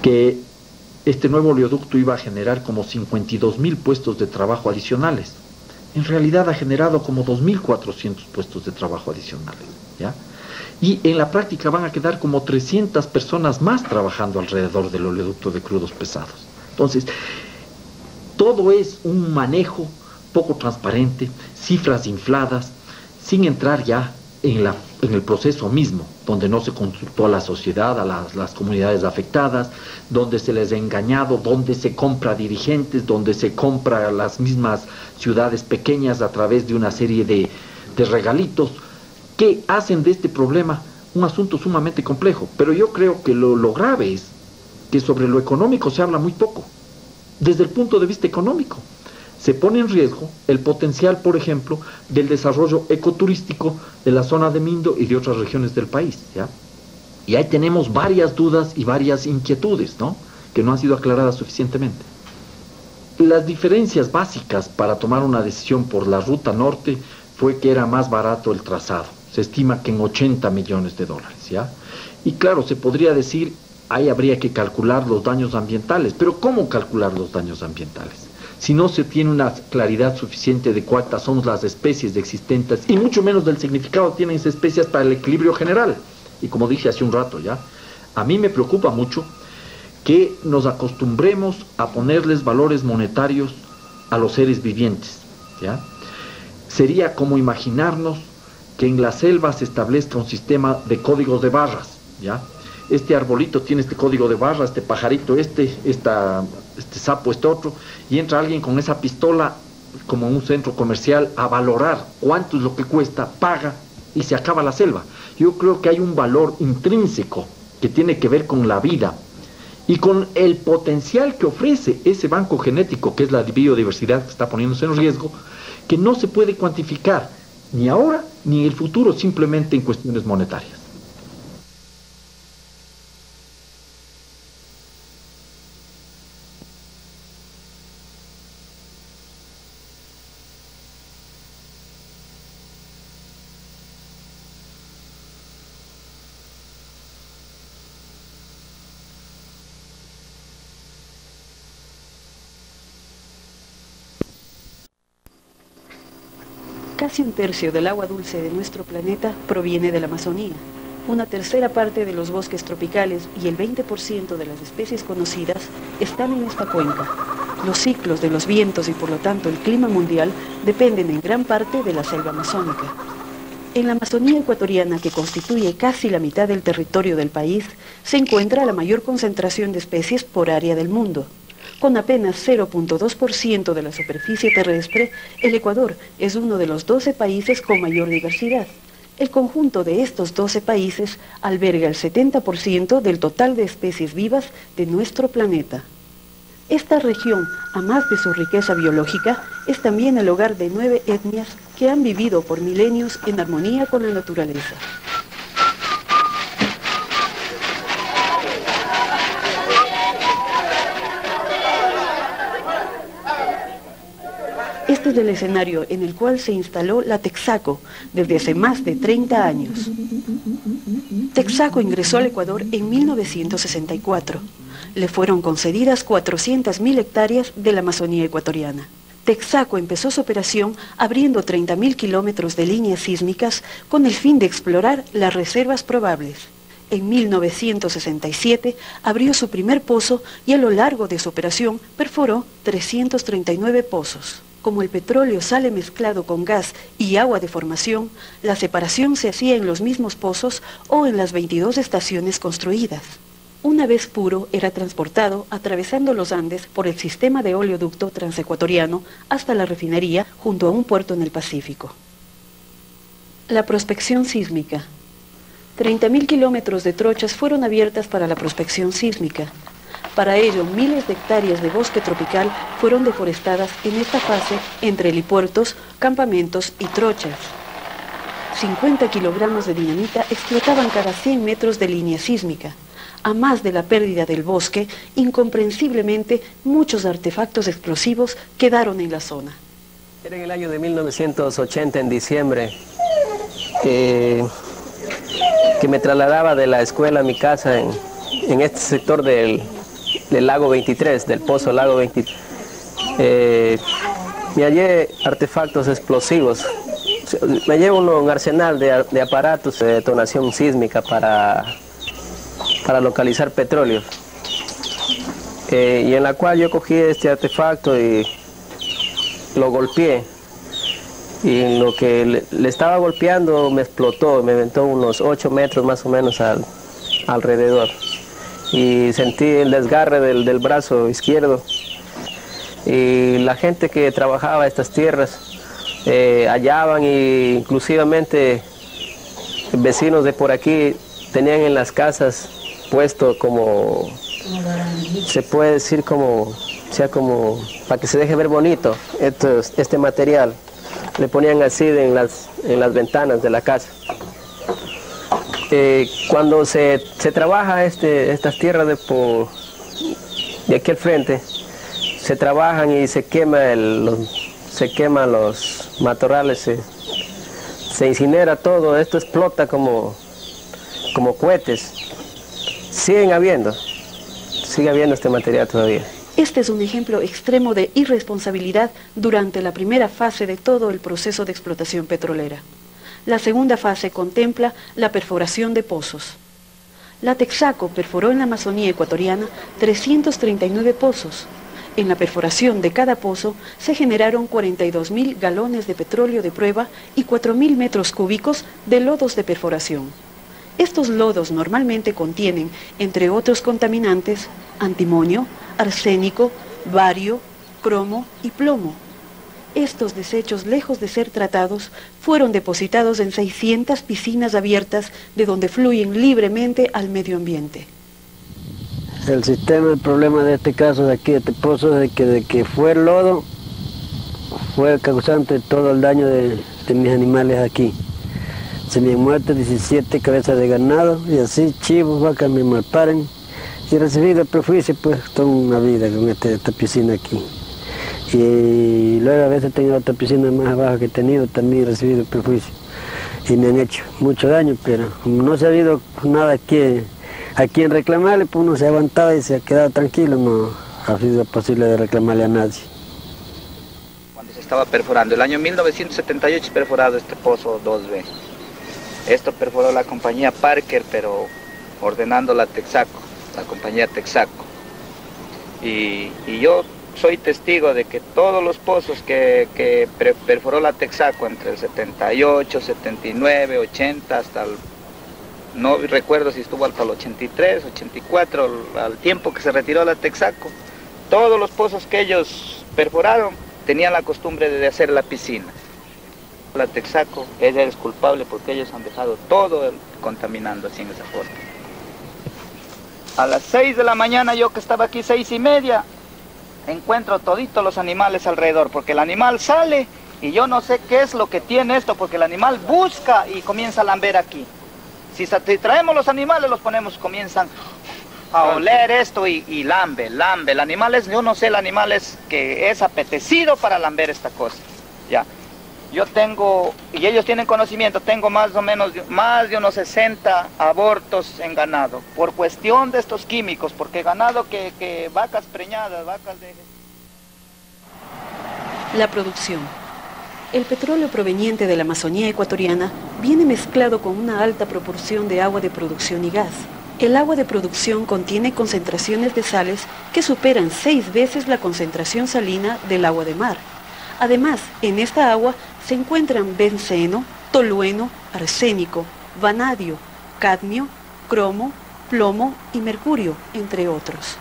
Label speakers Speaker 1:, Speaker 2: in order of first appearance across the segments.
Speaker 1: que este nuevo oleoducto iba a generar como 52.000 puestos de trabajo adicionales. En realidad ha generado como 2.400 puestos de trabajo adicionales, ¿ya? Y en la práctica van a quedar como 300 personas más trabajando alrededor del oleoducto de crudos pesados. Entonces, todo es un manejo poco transparente, cifras infladas, sin entrar ya en el proceso mismo, donde no se consultó a la sociedad, a las comunidades afectadas, donde se les ha engañado, donde se compra dirigentes, donde se compra a las mismas ciudades pequeñas a través de una serie de regalitos que hacen de este problema un asunto sumamente complejo. Pero yo creo que lo grave es que sobre lo económico se habla muy poco. Desde el punto de vista económico, se pone en riesgo el potencial, por ejemplo, del desarrollo ecoturístico de la zona de Mindo y de otras regiones del país, ¿ya? Y ahí tenemos varias dudas y varias inquietudes, ¿no?, que no han sido aclaradas suficientemente. Las diferencias básicas para tomar una decisión por la ruta norte fue que era más barato el trazado. Se estima que en 80 millones de dólares, ¿ya? Y claro, se podría decir, ahí habría que calcular los daños ambientales. Pero ¿cómo calcular los daños ambientales si no se tiene una claridad suficiente de cuántas son las especies existentes y mucho menos del significado que tienen esas especies para el equilibrio general? Y como dije hace un rato ya, a mí me preocupa mucho que nos acostumbremos a ponerles valores monetarios a los seres vivientes, ¿ya? Sería como imaginarnos que en la selva se establezca un sistema de códigos de barras, ¿ya? Este arbolito tiene este código de barras, este pajarito, este sapo, este otro, y entra alguien con esa pistola como en un centro comercial a valorar cuánto es lo que cuesta, paga y se acaba la selva. Yo creo que hay un valor intrínseco que tiene que ver con la vida y con el potencial que ofrece ese banco genético, que es la biodiversidad que está poniéndose en riesgo, que no se puede cuantificar ni ahora ni en el futuro simplemente en cuestiones monetarias.
Speaker 2: Casi un tercio del agua dulce de nuestro planeta proviene de la Amazonía. Una tercera parte de los bosques tropicales y el 20% de las especies conocidas están en esta cuenca. Los ciclos de los vientos y por lo tanto el clima mundial dependen en gran parte de la selva amazónica. En la Amazonía ecuatoriana, que constituye casi la mitad del territorio del país, se encuentra la mayor concentración de especies por área del mundo. Con apenas 0.2% de la superficie terrestre, el Ecuador es uno de los 12 países con mayor diversidad. El conjunto de estos 12 países alberga el 70% del total de especies vivas de nuestro planeta. Esta región, a más de su riqueza biológica, es también el hogar de 9 etnias que han vivido por milenios en armonía con la naturaleza. Este es el escenario en el cual se instaló la Texaco desde hace más de 30 años. Texaco ingresó al Ecuador en 1964. Le fueron concedidas 400.000 hectáreas de la Amazonía ecuatoriana. Texaco empezó su operación abriendo 30.000 kilómetros de líneas sísmicas con el fin de explorar las reservas probables. En 1967 abrió su primer pozo y a lo largo de su operación perforó 339 pozos. Como el petróleo sale mezclado con gas y agua de formación, la separación se hacía en los mismos pozos o en las 22 estaciones construidas. Una vez puro, era transportado atravesando los Andes por el sistema de oleoducto transecuatoriano hasta la refinería junto a un puerto en el Pacífico. La prospección sísmica. 30.000 kilómetros de trochas fueron abiertas para la prospección sísmica. Para ello, miles de hectáreas de bosque tropical fueron deforestadas en esta fase entre helipuertos, campamentos y trochas. 50 kilogramos de dinamita explotaban cada 100 metros de línea sísmica. A más de la pérdida del bosque, incomprensiblemente, muchos artefactos explosivos quedaron en la zona.
Speaker 3: Era en el año de 1980, en diciembre, que me trasladaba de la escuela a mi casa en este sector del lago 23, del pozo lago 23. Me hallé artefactos explosivos. Me llevo un arsenal de aparatos de detonación sísmica para localizar petróleo. Y en la cual yo cogí este artefacto y lo golpeé. Y en lo que le estaba golpeando me explotó, me aventó unos 8 metros más o menos alrededor. Y sentí el desgarre del brazo izquierdo. Y la gente que trabajaba estas tierras hallaban, y inclusivamente vecinos de por aquí tenían en las casas puesto como, se puede decir como para que se deje ver bonito este material. Le ponían así en las ventanas de la casa. Cuando se trabaja estas tierras de aquí al frente, se trabajan y se queman los matorrales, se incinera todo, esto explota como cohetes. Sigue habiendo este material todavía.
Speaker 2: Este es un ejemplo extremo de irresponsabilidad durante la primera fase de todo el proceso de explotación petrolera. La segunda fase contempla la perforación de pozos. La Texaco perforó en la Amazonía ecuatoriana 339 pozos. En la perforación de cada pozo se generaron 42.000 galones de petróleo de prueba y 4.000 metros cúbicos de lodos de perforación. Estos lodos normalmente contienen, entre otros contaminantes, antimonio, arsénico, bario, cromo y plomo. Estos desechos, lejos de ser tratados, fueron depositados en 600 piscinas abiertas de donde fluyen libremente al medio ambiente.
Speaker 4: El problema de este caso de aquí, de este pozo, de que fue el lodo, fue el causante de todo el daño de mis animales aquí. Se me han muerto 17 cabezas de ganado, y así chivos, vacas me malparen. Y he recibido perjuicio pues toda una vida con esta piscina aquí. Y luego a veces tengo otra piscina más abajo que he tenido, también he recibido perjuicio. Y me han hecho mucho daño, pero como no se ha habido nada a quien reclamarle, pues uno se ha aguantado y se ha quedado tranquilo, no ha sido posible de reclamarle a nadie.
Speaker 5: Cuando se estaba perforando, el año 1978 perforado este pozo 2B. Esto perforó la compañía Parker, pero ordenando la Texaco, la compañía Texaco. Y yo soy testigo de que todos los pozos que perforó la Texaco entre el 78, 79, 80, hasta el, no recuerdo si estuvo hasta el 83, 84, al tiempo que se retiró la Texaco, todos los pozos que ellos perforaron tenían la costumbre de hacer la piscina. La Texaco, ella es culpable porque ellos han dejado todo contaminando así en esa forma. A las 6 de la mañana, yo que estaba aquí 6:30, encuentro toditos los animales alrededor, porque el animal sale y yo no sé qué es lo que tiene esto, porque el animal busca y comienza a lamber aquí. Si traemos los animales, comienzan a oler esto y lambe. El animal es, yo no sé, el animal es que es apetecido para lamber esta cosa. Ya. Yo tengo, y ellos tienen conocimiento, tengo más o menos más de unos 60 abortos en ganado, por cuestión de estos químicos, porque ganado que vacas preñadas, vacas de...
Speaker 2: La producción. El petróleo proveniente de la Amazonía ecuatoriana viene mezclado con una alta proporción de agua de producción y gas. El agua de producción contiene concentraciones de sales que superan 6 veces la concentración salina del agua de mar. Además, en esta agua se encuentran benceno, tolueno, arsénico, vanadio, cadmio, cromo, plomo y mercurio, entre otros.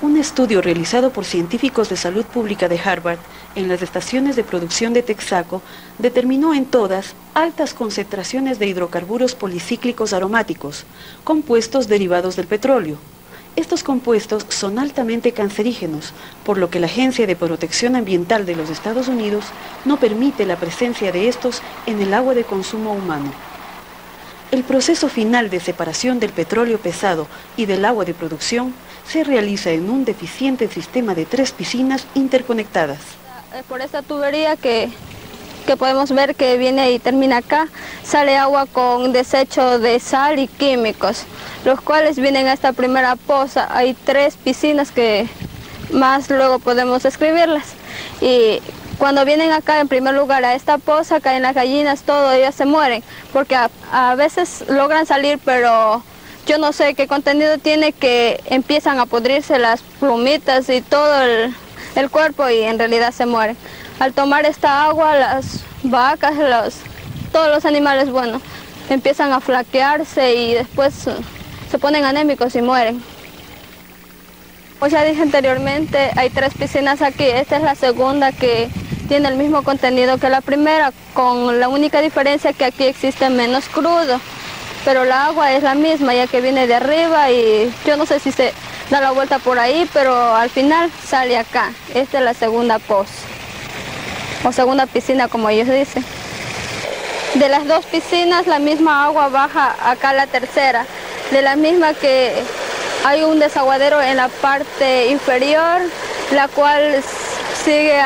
Speaker 2: Un estudio realizado por científicos de salud pública de Harvard en las estaciones de producción de Texaco determinó en todas altas concentraciones de hidrocarburos policíclicos aromáticos, compuestos derivados del petróleo. Estos compuestos son altamente cancerígenos, por lo que la Agencia de Protección Ambiental de los Estados Unidos no permite la presencia de estos en el agua de consumo humano. El proceso final de separación del petróleo pesado y del agua de producción se realiza en un deficiente sistema de 3 piscinas interconectadas.
Speaker 6: Por esta tubería que que podemos ver que viene y termina acá, sale agua con desecho de sal y químicos, los cuales vienen a esta primera poza. Hay 3 piscinas que más luego podemos describirlas. Y cuando vienen acá, en primer lugar, a esta poza, caen las gallinas, todo, ellas se mueren, porque a veces logran salir, pero yo no sé qué contenido tiene, que empiezan a pudrirse las plumitas y todo el cuerpo y en realidad se mueren. Al tomar esta agua, las vacas, todos los animales, bueno, empiezan a flaquearse y después se ponen anémicos y mueren. Como ya dije anteriormente, hay 3 piscinas aquí. Esta es la segunda, que tiene el mismo contenido que la primera, con la única diferencia que aquí existe menos crudo. Pero la agua es la misma, ya que viene de arriba y yo no sé si se da la vuelta por ahí, pero al final sale acá. Esta es la segunda poza, o segunda piscina, como ellos dicen. De las 2 piscinas, la misma agua baja acá a la tercera, de la misma que hay un desaguadero en la parte inferior, la cual sigue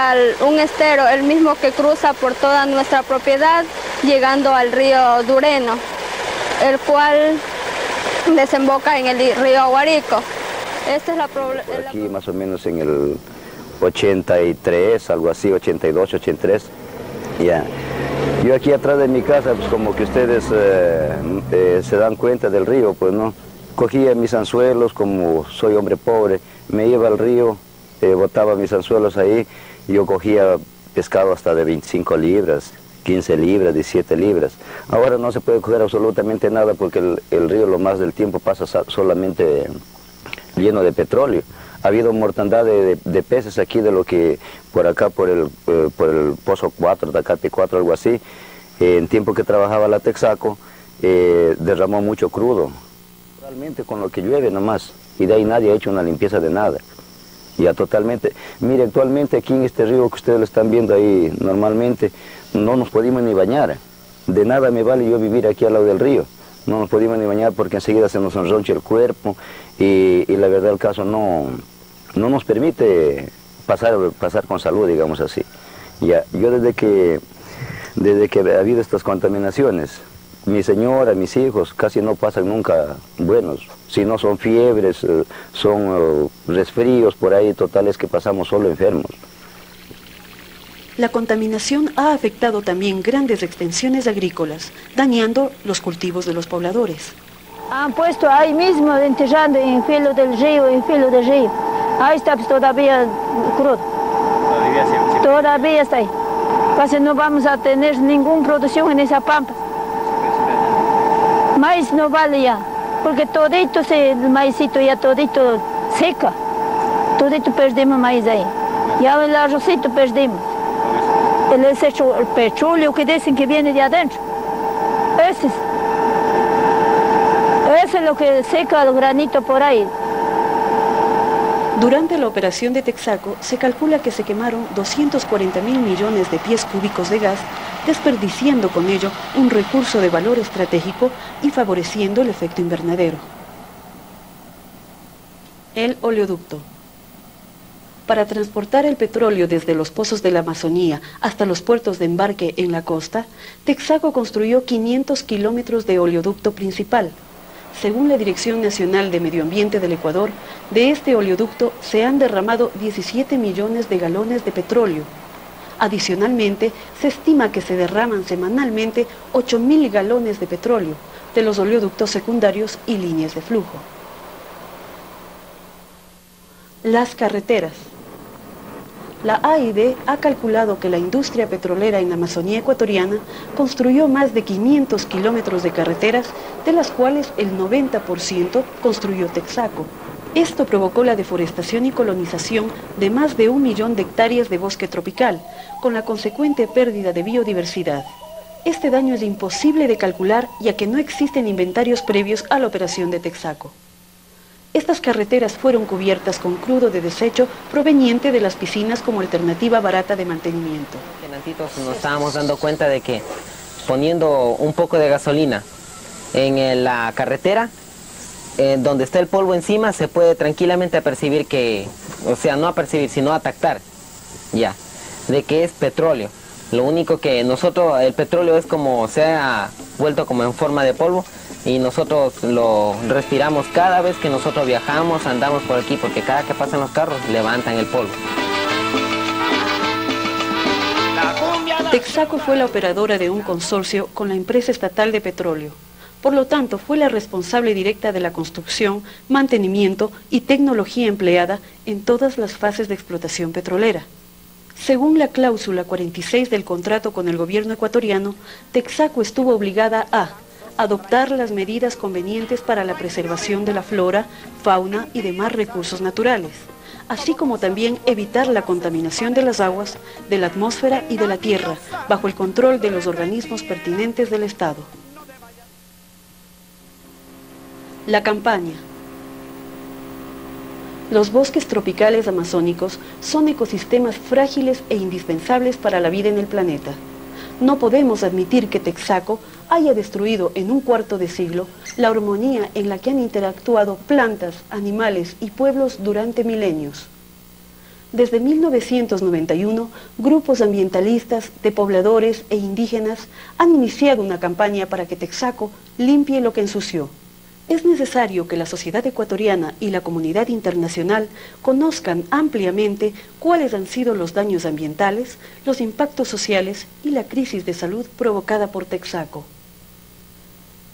Speaker 6: un estero, el mismo que cruza por toda nuestra propiedad, llegando al río Dureno, el cual desemboca en el río Aguarico. Esta es
Speaker 7: aquí más o menos en el 83, algo así, 82, 83, ya. Yo aquí atrás de mi casa, pues como que ustedes se dan cuenta del río, pues no. Cogía mis anzuelos, como soy hombre pobre, me iba al río, botaba mis anzuelos ahí, y yo cogía pescado hasta de 25 libras, 15 libras, 17 libras. Ahora no se puede coger absolutamente nada porque el río lo más del tiempo pasa solamente lleno de petróleo. Ha habido mortandad de peces aquí, de lo que por acá, por el Pozo 4, Tacate 4, algo así, en tiempo que trabajaba la Texaco, derramó mucho crudo. Realmente con lo que llueve nomás, y de ahí nadie ha hecho una limpieza de nada. Ya totalmente. Mire, actualmente aquí en este río que ustedes lo están viendo ahí, normalmente no nos podemos ni bañar. De nada me vale yo vivir aquí al lado del río. No nos podemos ni bañar porque enseguida se nos enroncha el cuerpo y la verdad el caso no nos permite pasar con salud, digamos así. Ya, yo desde que ha habido estas contaminaciones, mi señora, mis hijos casi no pasan nunca buenos, si no son fiebres, son resfríos por ahí, totales que pasamos solo enfermos.
Speaker 2: La contaminación ha afectado también grandes extensiones agrícolas, dañando los cultivos de los pobladores.
Speaker 8: Han puesto ahí mismo, enterrando en filo del río, Ahí está pues, todavía crudo. Todavía está ahí. Casi no vamos a tener ninguna producción en esa pampa. Maíz no vale ya, porque todito el maízito ya todito seca. Todito perdemos maíz ahí. Ya el arrocito perdemos. El petróleo que dicen que viene de adentro. Ese es lo que seca el granito por ahí.
Speaker 2: Durante la operación de Texaco se calcula que se quemaron 240.000 millones de pies cúbicos de gas, desperdiciando con ello un recurso de valor estratégico y favoreciendo el efecto invernadero. El oleoducto. Para transportar el petróleo desde los pozos de la Amazonía hasta los puertos de embarque en la costa, Texaco construyó 500 kilómetros de oleoducto principal. Según la Dirección Nacional de Medio Ambiente del Ecuador, de este oleoducto se han derramado 17 millones de galones de petróleo. Adicionalmente, se estima que se derraman semanalmente 8.000 galones de petróleo de los oleoductos secundarios y líneas de flujo. Las carreteras. La AID ha calculado que la industria petrolera en la Amazonía ecuatoriana construyó más de 500 kilómetros de carreteras, de las cuales el 90% construyó Texaco. Esto provocó la deforestación y colonización de más de 1 millón de hectáreas de bosque tropical, con la consecuente pérdida de biodiversidad. Este daño es imposible de calcular, ya que no existen inventarios previos a la operación de Texaco. Estas carreteras fueron cubiertas con crudo de desecho proveniente de las piscinas como alternativa barata de mantenimiento.
Speaker 9: Nos estábamos dando cuenta de que poniendo un poco de gasolina en la carretera, donde está el polvo encima, se puede tranquilamente apercibir que, o sea, no apercibir, sino atactar, ya, de que es petróleo. Lo único que nosotros, el petróleo es como se ha vuelto como en forma de polvo y nosotros lo respiramos cada vez que nosotros viajamos, andamos por aquí, porque cada que pasan los carros levantan el polvo.
Speaker 2: Texaco fue la operadora de un consorcio con la empresa estatal de petróleo. Por lo tanto, fue la responsable directa de la construcción, mantenimiento y tecnología empleada en todas las fases de explotación petrolera. Según la cláusula 46 del contrato con el gobierno ecuatoriano, Texaco estuvo obligada a adoptar las medidas convenientes para la preservación de la flora, fauna y demás recursos naturales, así como también evitar la contaminación de las aguas, de la atmósfera y de la tierra, bajo el control de los organismos pertinentes del Estado. La campaña. Los bosques tropicales amazónicos son ecosistemas frágiles e indispensables para la vida en el planeta. No podemos admitir que Texaco haya destruido en un cuarto de siglo la armonía en la que han interactuado plantas, animales y pueblos durante milenios. Desde 1991, grupos ambientalistas, de pobladores e indígenas han iniciado una campaña para que Texaco limpie lo que ensució. Es necesario que la sociedad ecuatoriana y la comunidad internacional conozcan ampliamente cuáles han sido los daños ambientales, los impactos sociales y la crisis de salud provocada por Texaco.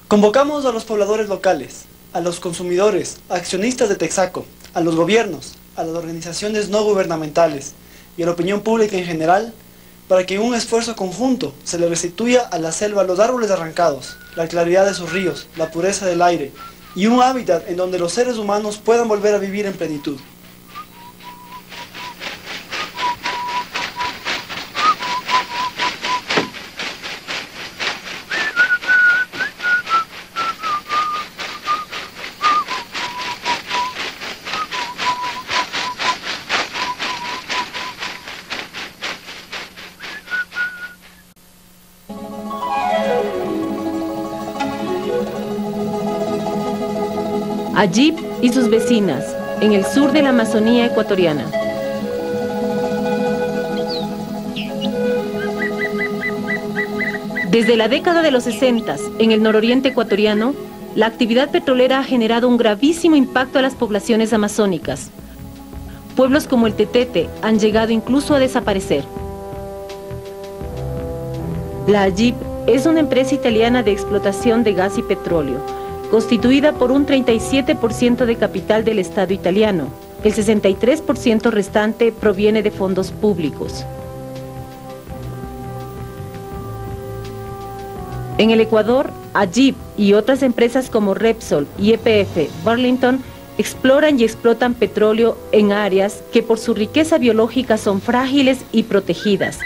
Speaker 10: Convocamos a los pobladores locales, a los consumidores, accionistas de Texaco, a los gobiernos, a las organizaciones no gubernamentales y a la opinión pública en general, para que en un esfuerzo conjunto se le restituya a la selva los árboles arrancados, la claridad de sus ríos, la pureza del aire y un hábitat en donde los seres humanos puedan volver a vivir en plenitud.
Speaker 11: Ayip y sus vecinas, en el sur de la Amazonía ecuatoriana. Desde la década de los 60, en el nororiente ecuatoriano, la actividad petrolera ha generado un gravísimo impacto a las poblaciones amazónicas. Pueblos como el Tetete han llegado incluso a desaparecer. La Ayip es una empresa italiana de explotación de gas y petróleo, constituida por un 37% de capital del Estado italiano. El 63% restante proviene de fondos públicos. En el Ecuador, Ayip y otras empresas como Repsol y EPF Burlington exploran y explotan petróleo en áreas que por su riqueza biológica son frágiles y protegidas.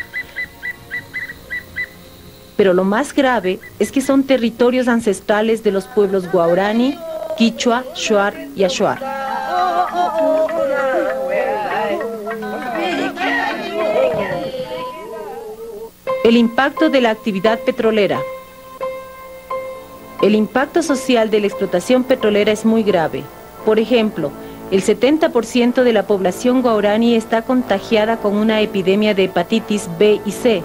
Speaker 11: Pero lo más grave es que son territorios ancestrales de los pueblos guaraní, quichua, shuar y ashuar. El impacto de la actividad petrolera. El impacto social de la explotación petrolera es muy grave. Por ejemplo, el 70% de la población guaraní está contagiada con una epidemia de hepatitis B y C,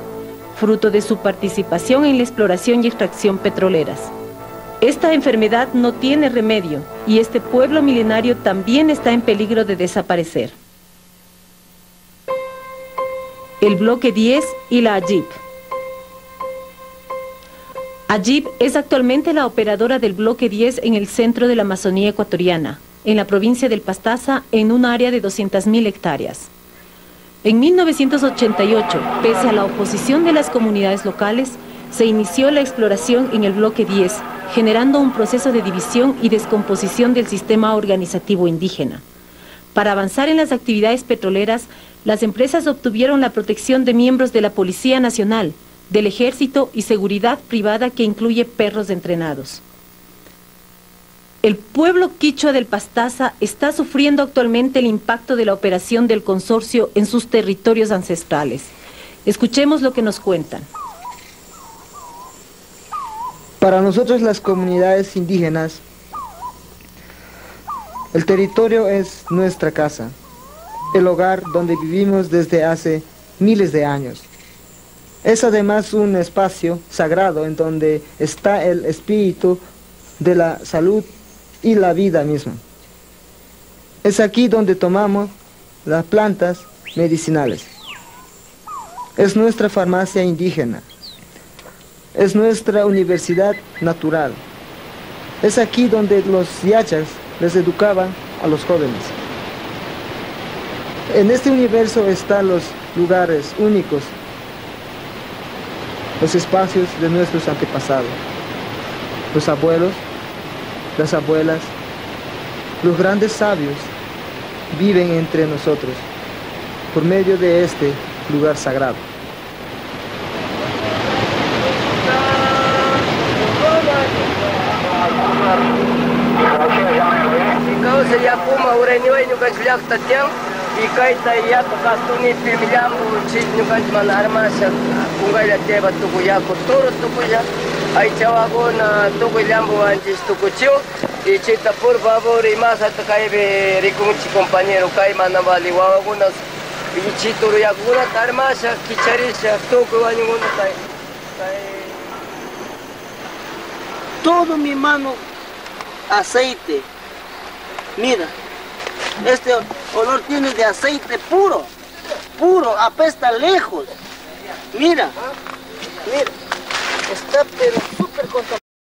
Speaker 11: fruto de su participación en la exploración y extracción petroleras. Esta enfermedad no tiene remedio y este pueblo milenario también está en peligro de desaparecer. El bloque 10 y la Ayip. Ayip es actualmente la operadora del bloque 10 en el centro de la Amazonía ecuatoriana, en la provincia del Pastaza, en un área de 200.000 hectáreas. En 1988, pese a la oposición de las comunidades locales, se inició la exploración en el bloque 10, generando un proceso de división y descomposición del sistema organizativo indígena. Para avanzar en las actividades petroleras, las empresas obtuvieron la protección de miembros de la Policía Nacional, del Ejército y seguridad privada que incluye perros entrenados. El pueblo quichua del Pastaza está sufriendo actualmente el impacto de la operación del consorcio en sus territorios ancestrales. Escuchemos lo que nos cuentan.
Speaker 12: Para nosotros las comunidades indígenas, el territorio es nuestra casa, el hogar donde vivimos desde hace miles de años. Es además un espacio sagrado en donde está el espíritu de la salud y la vida misma. Es aquí donde tomamos las plantas medicinales. Es nuestra farmacia indígena. Es nuestra universidad natural. Es aquí donde los yachas les educaban a los jóvenes. En este universo están los lugares únicos, los espacios de nuestros antepasados, los abuelos, las abuelas, los grandes sabios viven entre nosotros por medio de este lugar sagrado.
Speaker 13: Y kaita ya kastuni pimillam chis nukan manarmasa ungay la teba tukuya kuturo tukuya ay chawago na tukuyambo anjis tukucho y chita por favor y más hasta kaibe rikunchi compañero kai manavali wawagunas y chituru ya guna tarmasa kicharisha tukuwanyuguna kai
Speaker 14: todo mi mano aceite, mira. Este olor tiene de aceite puro, puro, apesta lejos. Mira, mira, está pero súper contaminado.